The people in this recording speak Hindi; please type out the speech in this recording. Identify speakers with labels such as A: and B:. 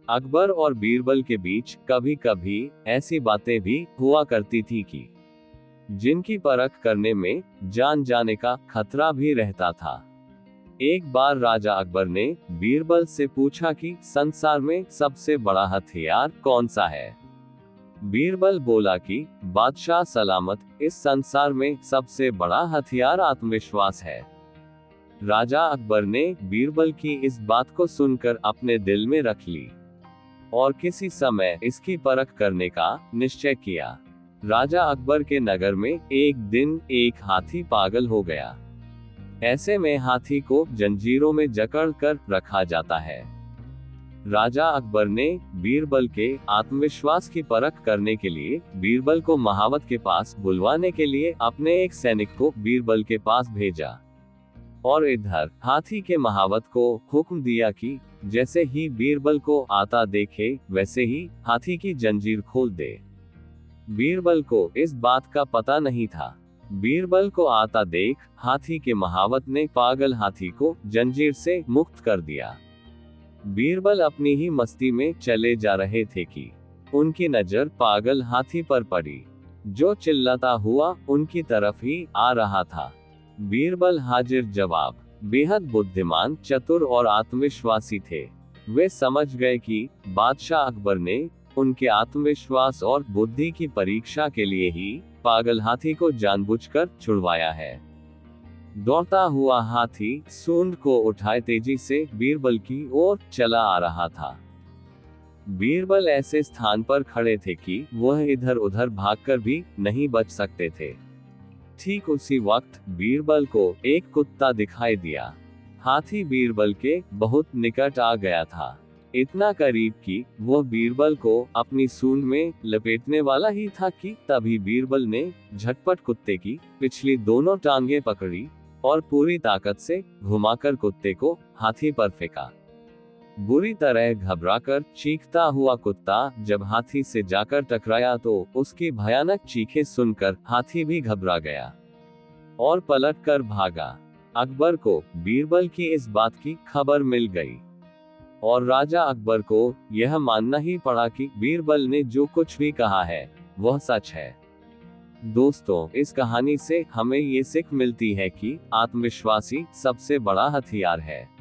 A: अकबर और बीरबल के बीच कभी कभी ऐसी बातें भी हुआ करती थी कि जिनकी परख करने में जान जाने का खतरा भी रहता था। एक बार राजा अकबर ने बीरबल से पूछा कि संसार में सबसे बड़ा हथियार कौन सा है। बीरबल बोला कि बादशाह सलामत, इस संसार में सबसे बड़ा हथियार आत्मविश्वास है। राजा अकबर ने बीरबल की इस बात को सुनकर अपने दिल में रख ली और किसी समय इसकी परख करने का निश्चय किया। राजा अकबर के नगर में एक दिन एक हाथी पागल हो गया। ऐसे में हाथी को जंजीरों में जकड़ कर रखा जाता है। राजा अकबर ने बीरबल के आत्मविश्वास की परख करने के लिए बीरबल को महावत के पास बुलवाने के लिए अपने एक सैनिक को बीरबल के पास भेजा और इधर हाथी के महावत को हुक्म दिया कि जैसे ही बीरबल को आता देखे वैसे ही हाथी की जंजीर खोल दे। बीरबल को इस बात का पता नहीं था। बीरबल को आता देख हाथी के महावत ने पागल हाथी को जंजीर से मुक्त कर दिया। बीरबल अपनी ही मस्ती में चले जा रहे थे कि उनकी नजर पागल हाथी पर पड़ी, जो चिल्लाता हुआ उनकी तरफ ही आ रहा था। बीरबल हाजिर जवाब, बेहद बुद्धिमान, चतुर और आत्मविश्वासी थे। वे समझ गए कि बादशाह अकबर ने उनके आत्मविश्वास और बुद्धि की परीक्षा के लिए ही पागल हाथी को जानबूझकर छुड़वाया है। दौड़ता हुआ हाथी सूंड को उठाए तेजी से बीरबल की ओर चला आ रहा था। बीरबल ऐसे स्थान पर खड़े थे कि वह इधर उधर भागकर भी नहीं बच सकते थे। ठीक उसी वक्त बीरबल को एक कुत्ता दिखाई दिया। हाथी बीरबल के बहुत निकट आ गया था, इतना करीब कि वह बीरबल को अपनी सूंड में लपेटने वाला ही था कि तभी बीरबल ने झटपट कुत्ते की पिछली दोनों टांगें पकड़ी और पूरी ताकत से घुमाकर कुत्ते को हाथी पर फेंका। बुरी तरह घबराकर चीखता हुआ कुत्ता जब हाथी से जाकर टकराया तो उसकी भयानक चीखें सुनकर हाथी भी घबरा गया और पलटकर भागा। अकबर को बीरबल की इस बात की खबर मिल गई और राजा अकबर को यह मानना ही पड़ा कि बीरबल ने जो कुछ भी कहा है वह सच है। दोस्तों, इस कहानी से हमें ये सीख मिलती है कि आत्मविश्वास ही सबसे बड़ा हथियार है।